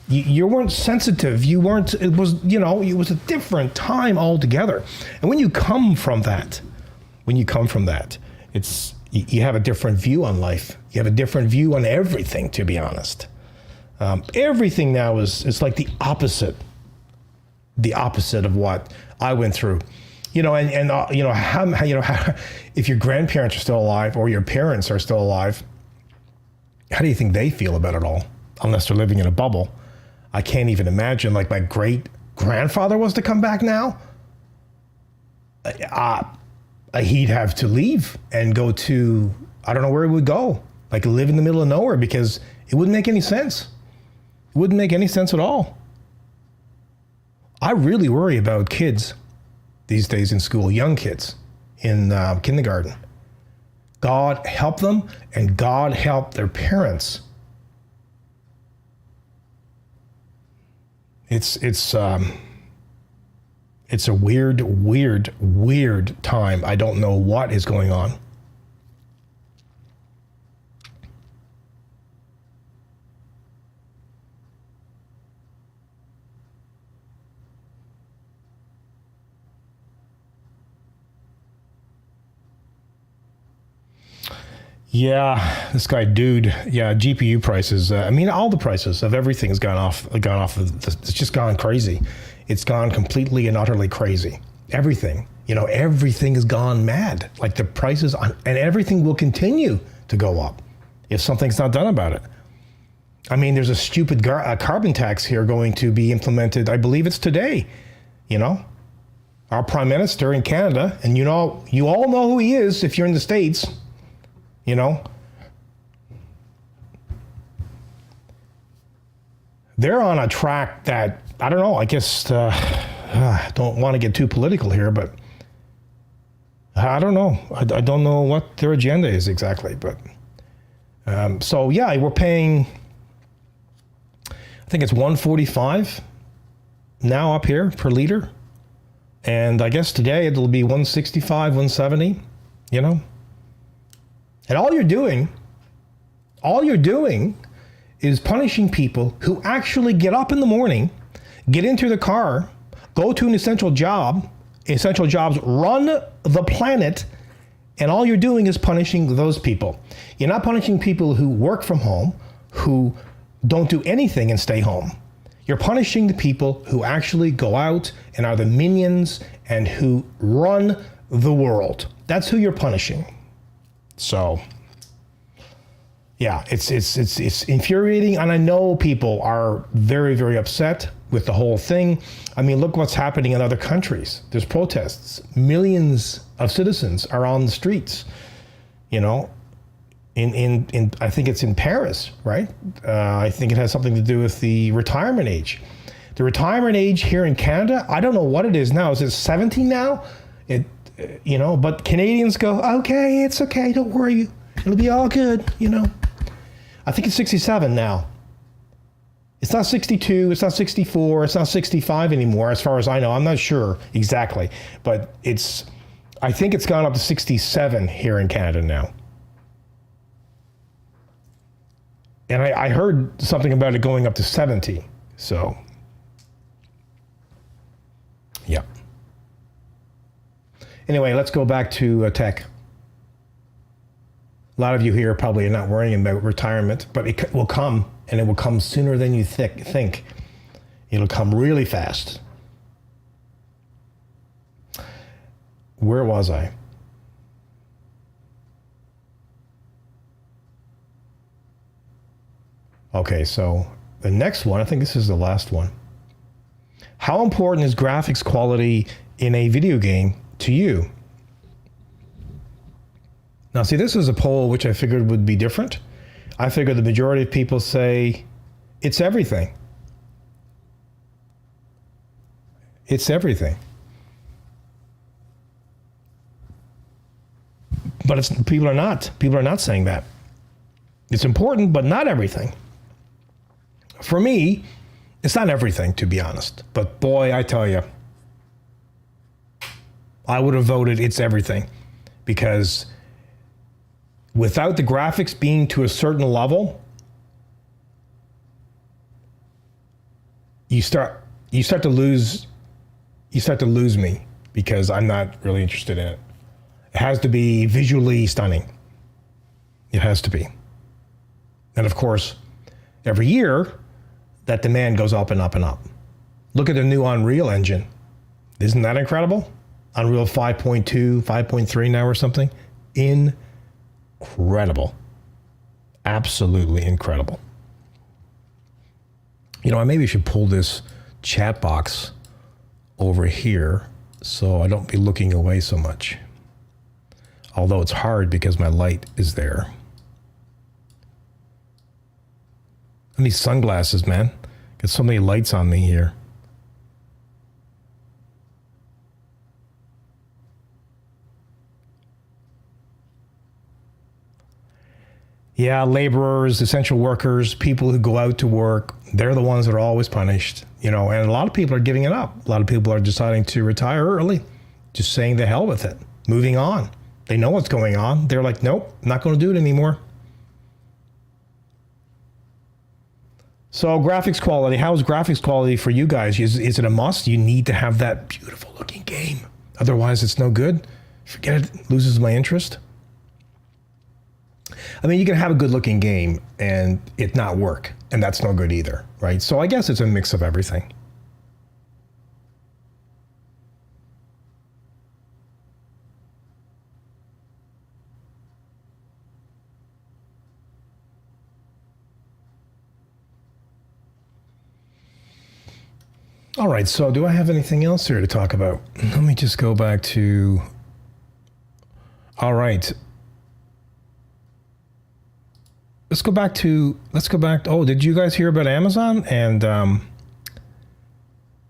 You weren't sensitive. You weren't. It was a different time altogether. And when you come from that, it's you have a different view on life. You have a different view on everything. To be honest, everything now is like the opposite of what I went through. If your grandparents are still alive or your parents are still alive, how do you think they feel about it all? Unless they're living in a bubble. I can't even imagine, like, my great grandfather was to come back now. He'd have to leave and go to, I don't know where he would go, like live in the middle of nowhere, because it wouldn't make any sense. It wouldn't make any sense at all. I really worry about kids these days in school, young kids in kindergarten. God help them, and God help their parents. It's a weird time. I don't know what is going on. Yeah, this guy, dude. Yeah, GPU prices. All the prices of everything has gone off. It's just gone crazy. It's gone completely and utterly crazy. Everything, everything has gone mad. Like the prices and everything will continue to go up if something's not done about it. There's a stupid carbon tax here going to be implemented. I believe it's today. Our prime minister in Canada, and you all know who he is if you're in the States. They're on a track that, I don't know, I guess, I don't want to get too political here, but I don't know. I don't know what their agenda is exactly, but so yeah, we're paying, I think it's $1.45 now up here per liter. And I guess today it'll be $1.65, $1.70, And all you're doing is punishing people who actually get up in the morning, get into the car, go to an essential job. Essential jobs run the planet, and all you're doing is punishing those people. You're not punishing people who work from home, who don't do anything and stay home. You're punishing the people who actually go out and are the minions and who run the world. That's who you're punishing. So, Yeah, it's infuriating, and I know people are very, very upset with the whole thing. I mean, look what's happening in other countries. There's protests. Millions of citizens are on the streets. You know, in I think it's in Paris, right? I think it has something to do with the retirement age. The retirement age here in Canada, I don't know what it is now. Is it 70 now? But Canadians go, okay, it's okay, don't worry, it'll be all good, I think it's 67 now. It's not 62, it's not 64, it's not 65 anymore, as far as I know. I'm not sure exactly, but I think it's gone up to 67 here in Canada now. And I heard something about it going up to 70, so, yeah. Anyway, let's go back to tech. A lot of you here probably are not worrying about retirement, but it will come, and it will come sooner than you think. It'll come really fast. Where was I? Okay, so the next one, I think this is the last one. How important is graphics quality in a video game to you? Now, see, this is a poll which I figured would be different. I figured the majority of people say it's everything. It's everything. But people are not. People are not saying that. It's important, but not everything. For me, it's not everything, to be honest. But boy, I tell you, I would have voted it's everything, because without the graphics being to a certain level, you start to lose me, because I'm not really interested in it. It has to be visually stunning. It has to be. And of course, every year, that demand goes up and up and up. Look at the new Unreal engine. Isn't that incredible? Unreal 5.2, 5.3 now or something. Incredible. Absolutely incredible. I maybe should pull this chat box over here so I don't be looking away so much. Although it's hard because my light is there. I need sunglasses, man. Got so many lights on me here. Yeah, laborers, essential workers, people who go out to work, they're the ones that are always punished, and a lot of people are giving it up. A lot of people are deciding to retire early, just saying the hell with it, moving on. They know what's going on. They're like, nope, not going to do it anymore. So graphics quality, how is graphics quality for you guys? Is it a must? You need to have that beautiful looking game. Otherwise, it's no good. Forget it, loses my interest. I mean, you can have a good looking game and it not work, and that's no good either, right? So I guess it's a mix of everything. All right, so do I have anything else here to talk about? Let me just go back to, all right. Let's go back, oh, did you guys hear about Amazon and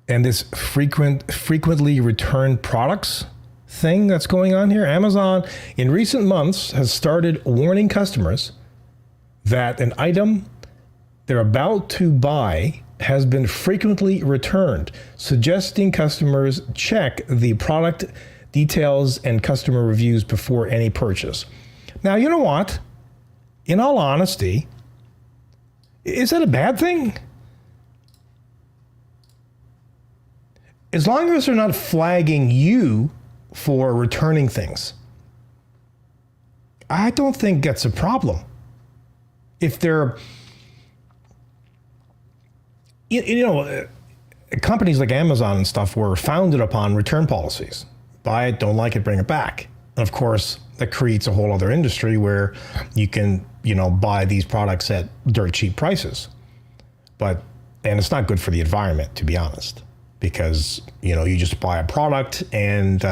this frequently returned products thing that's going on here? Amazon in recent months has started warning customers that an item they're about to buy has been frequently returned, suggesting customers check the product details and customer reviews before any purchase. Now, you know what? In all honesty, is that a bad thing? As long as they're not flagging you for returning things, I don't think that's a problem. If they're, companies like Amazon and stuff were founded upon return policies. Buy it, don't like it, bring it back. And of course, that creates a whole other industry where you can, buy these products at dirt cheap prices. And it's not good for the environment, to be honest, because, you just buy a product and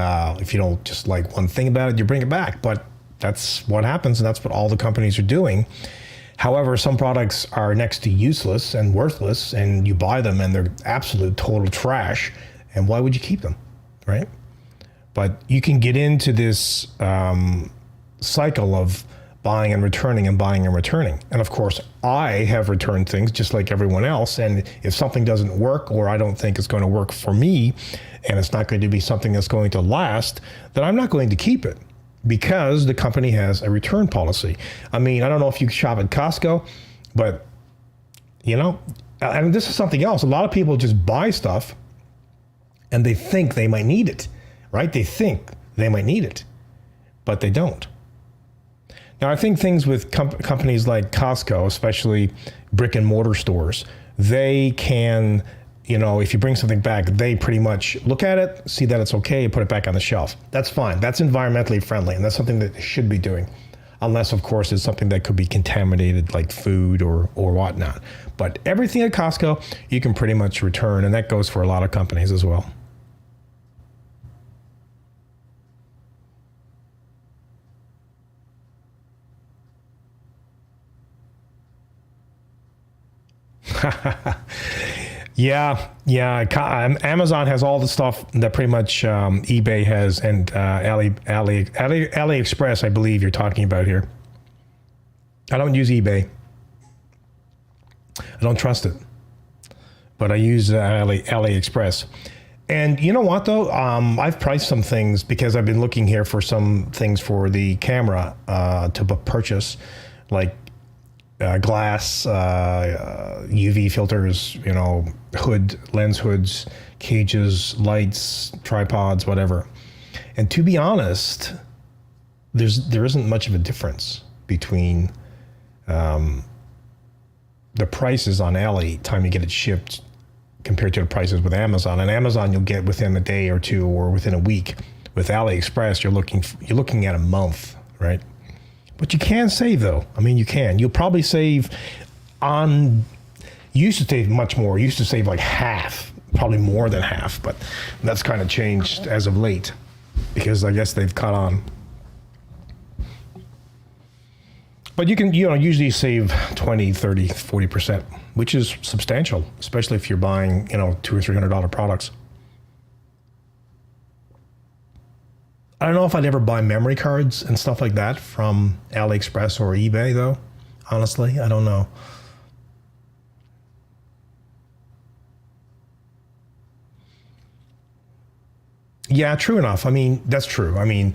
if you don't just like one thing about it, you bring it back. But that's what happens, and that's what all the companies are doing. However, some products are next to useless and worthless, and you buy them and they're absolute total trash. And why would you keep them, right? But you can get into this cycle of buying and returning and buying and returning. And of course, I have returned things just like everyone else. And if something doesn't work, or I don't think it's going to work for me, and it's not going to be something that's going to last, then I'm not going to keep it, because the company has a return policy. I mean, I don't know if you shop at Costco, but, and this is something else. A lot of people just buy stuff and they think they might need it, right? They think they might need it, but they don't. Now, I think things with companies like Costco, especially brick and mortar stores, they can, if you bring something back, they pretty much look at it, see that it's okay, and put it back on the shelf. That's fine. That's environmentally friendly, and that's something that they should be doing. Unless, of course, it's something that could be contaminated, like food or whatnot. But everything at Costco, you can pretty much return, and that goes for a lot of companies as well. Yeah. Amazon has all the stuff that pretty much eBay has, and AliExpress, I believe you're talking about here. I don't use eBay. I don't trust it, but I use AliExpress. And you know what, though? I've priced some things because I've been looking here for some things for the camera to purchase, like glass, UV filters, lens hoods, cages, lights, tripods, whatever. And to be honest, there isn't much of a difference between the prices on Ali time you get it shipped compared to the prices with Amazon. On Amazon, you'll get within a day or two or within a week. With AliExpress, you're looking at a month, right? But you can save, though. I mean, you can. You'll probably save you used to save much more. You used to save like half, probably more than half, but that's kind of changed as of late because I guess they've caught on. But you can, usually save 20, 30, 40%, which is substantial, especially if you're buying, $200 or $300 products. I don't know if I'd ever buy memory cards and stuff like that from AliExpress or eBay, though. Honestly, I don't know. Yeah, true enough. I mean, that's true. I mean,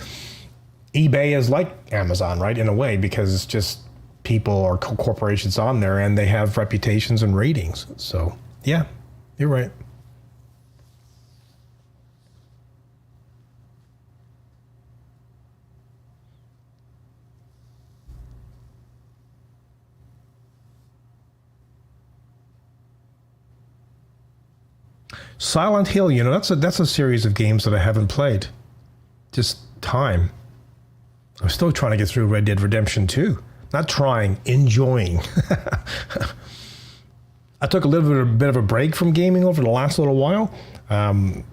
eBay is like Amazon, right, in a way, because it's just people or corporations on there, and they have reputations and ratings. So, yeah, you're right. Silent Hill, that's a series of games that I haven't played. Just time. I'm still trying to get through Red Dead Redemption 2. Not trying, enjoying. I took a bit of a break from gaming over the last little while. And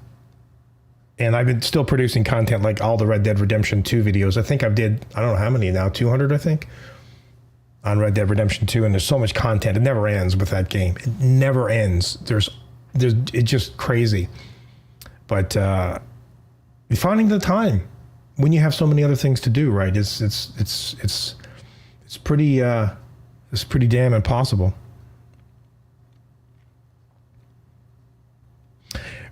I've been still producing content like all the Red Dead Redemption 2 videos. I think I don't know how many now, 200, I think, on Red Dead Redemption 2. And there's so much content. It never ends with that game. It never ends. It's just crazy. But finding the time when you have so many other things to do, right? It's pretty damn impossible.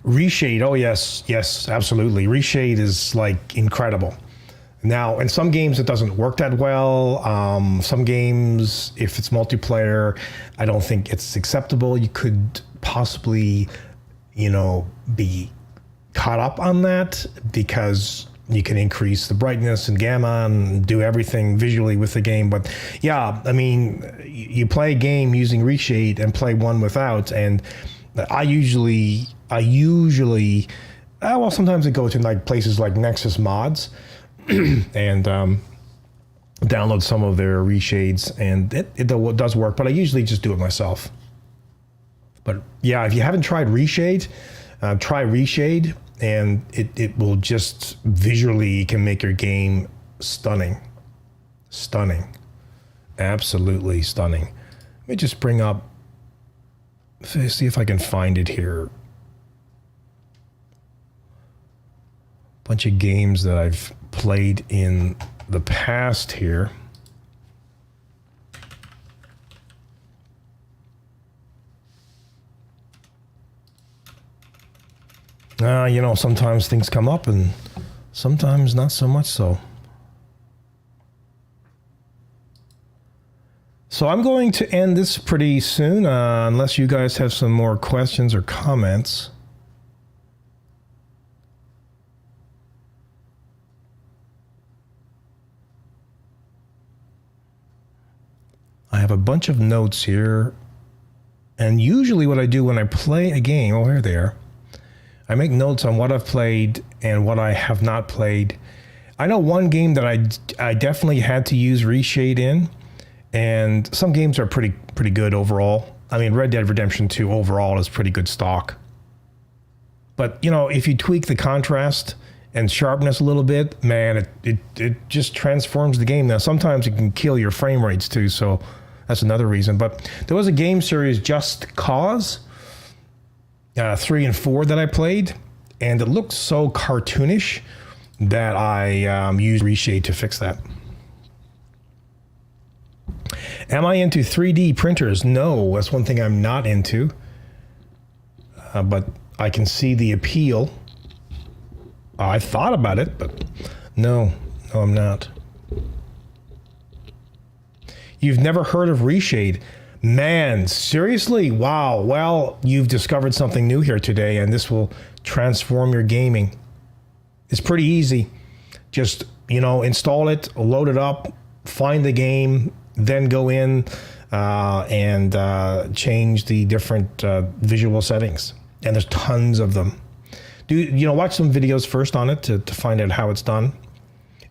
Reshade, oh yes, absolutely. Reshade is like incredible. Now, in some games it doesn't work that well. Some games, if it's multiplayer, I don't think it's acceptable. You could possibly, be caught up on that because you can increase the brightness and gamma and do everything visually with the game. But yeah, I mean, you play a game using Reshade and play one without, and I usually, well, sometimes I go to like places like Nexus Mods, and download some of their reshades, and it does work, but I usually just do it myself. But yeah, if you haven't tried reshade, try reshade, and it will just visually can make your game stunning. Stunning. Absolutely stunning. Let me just bring up, see if I can find it here. Bunch of games that I've played in the past here. You know, sometimes things come up and sometimes not so much so. So I'm going to end this pretty soon, unless you guys have some more questions or comments. I have a bunch of notes here, and usually what I do when I play a game, oh, here they are. I make notes on what I've played and what I have not played. I know one game that I definitely had to use reshade in, and some games are pretty good overall. I mean, Red Dead Redemption 2 overall is pretty good stock. But, you know, if you tweak the contrast and sharpness a little bit, man, it just transforms the game. Now, sometimes it can kill your frame rates too, so that's another reason. But there was a game series, Just Cause, 3 and 4 that I played, and it looked so cartoonish that I used reshade to fix that. Am I into 3D printers? No, that's one thing I'm not into. But I can see the appeal. I thought about it, but no, I'm not. You've never heard of reshade? Man, seriously? Wow. Well, you've discovered something new here today, and this will transform your gaming. It's pretty easy. Just, you know, install it, load it up, find the game, then go in and change the different visual settings. And there's tons of them. Watch some videos first on it to find out how it's done.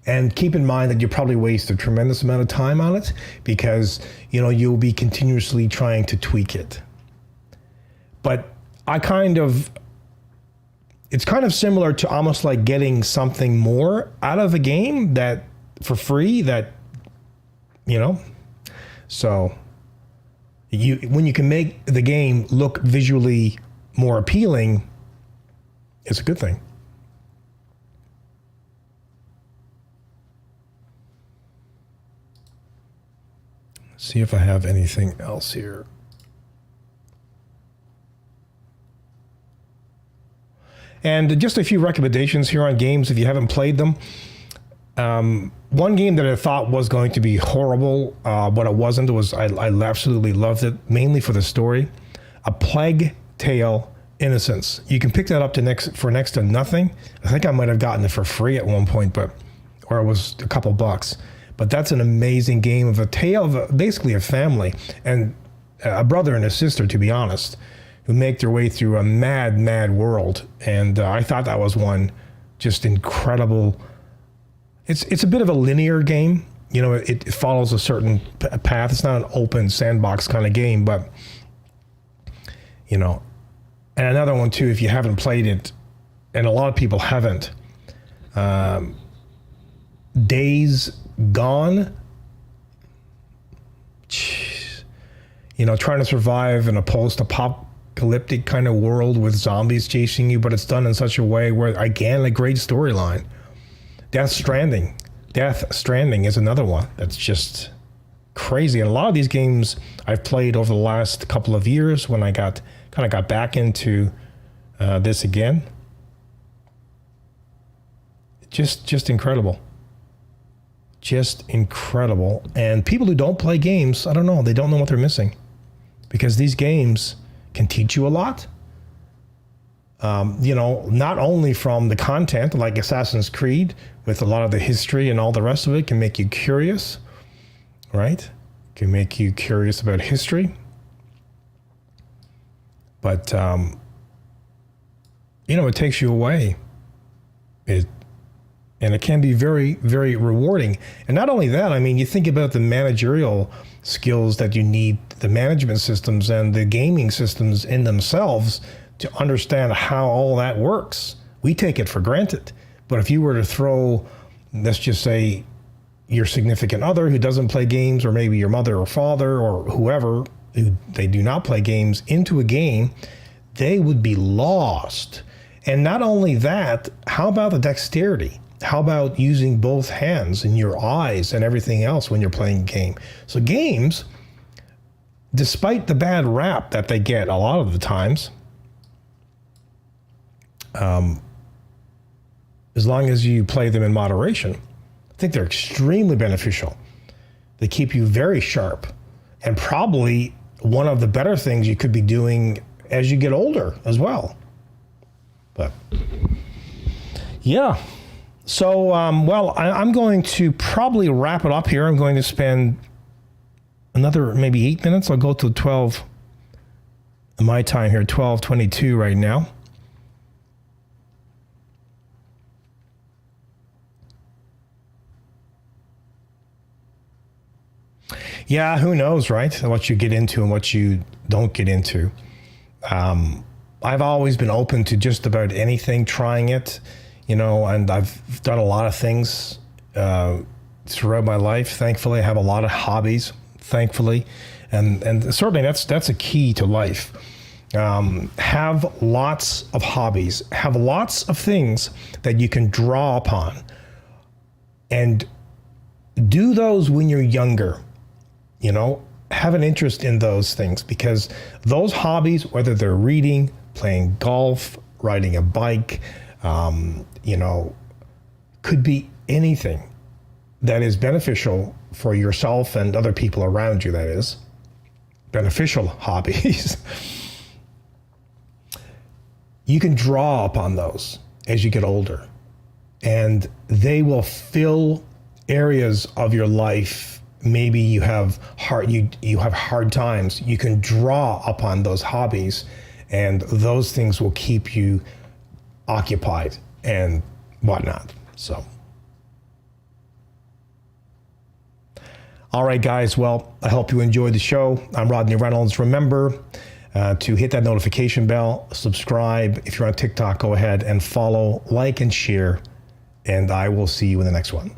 And keep in mind that you probably waste a tremendous amount of time on it because, you know, you'll be continuously trying to tweak it. But it's kind of similar to almost like getting something more out of a game that for free that, you know, so when you can make the game look visually more appealing, it's a good thing. See if I have anything else here. And just a few recommendations here on games if you haven't played them. One game that I thought was going to be horrible, but it wasn't. I absolutely loved it, mainly for the story. A Plague Tale: Innocence. You can pick that up for next to nothing. I think I might have gotten it for free at one point, or it was a couple bucks. But that's an amazing game of a tale of basically a family and a brother and a sister, to be honest, who make their way through a mad, mad world. And I thought that was one just incredible. It's a bit of a linear game. You know, it follows a certain path. It's not an open sandbox kind of game, but, you know. And another one, too, if you haven't played it, and a lot of people haven't, Days Gone. Jeez. You know, trying to survive in a post-apocalyptic kind of world with zombies chasing you, but it's done in such a way where, again, a great storyline. Death Stranding is another one that's just crazy. And a lot of these games I've played over the last couple of years when I got back into this again. Just incredible. Just incredible. And people who don't play games, I don't know, they don't know what they're missing. Because these games can teach you a lot. You know, not only from the content, like Assassin's Creed, with a lot of the history and all the rest of it, can make you curious, right? Can make you curious about history. But, you know, it takes you away. And it can be very, very rewarding. And not only that, I mean, you think about the managerial skills that you need, the management systems and the gaming systems in themselves to understand how all that works. We take it for granted. But if you were to throw, let's just say, your significant other who doesn't play games, or maybe your mother or father or whoever, who they do not play games, into a game, they would be lost. And not only that, how about the dexterity? How about using both hands and your eyes and everything else when you're playing a game? So games, despite the bad rap that they get a lot of the times, as long as you play them in moderation, I think they're extremely beneficial. They keep you very sharp, and probably one of the better things you could be doing as you get older as well. But yeah. So, well, I'm going to probably wrap it up here. I'm going to spend another maybe 8 minutes. I'll go to 12, my time here, 12:22 right now. Yeah, who knows, right? What you get into and what you don't get into. I've always been open to just about anything, trying it. You know, and I've done a lot of things throughout my life. Thankfully, I have a lot of hobbies, thankfully. And certainly that's a key to life. Have lots of hobbies. Have lots of things that you can draw upon. And do those when you're younger. You know, have an interest in those things, because those hobbies, whether they're reading, playing golf, riding a bike, you know, could be anything that is beneficial for yourself and other people around you, that is. Beneficial hobbies. You can draw upon those as you get older, and they will fill areas of your life. Maybe you have hard times. You can draw upon those hobbies, and those things will keep you occupied and whatnot. So, all right, guys. Well, I hope you enjoyed the show. I'm Rodney Reynolds. Remember to hit that notification bell, subscribe. If you're on TikTok, go ahead and follow, like, and share. And I will see you in the next one.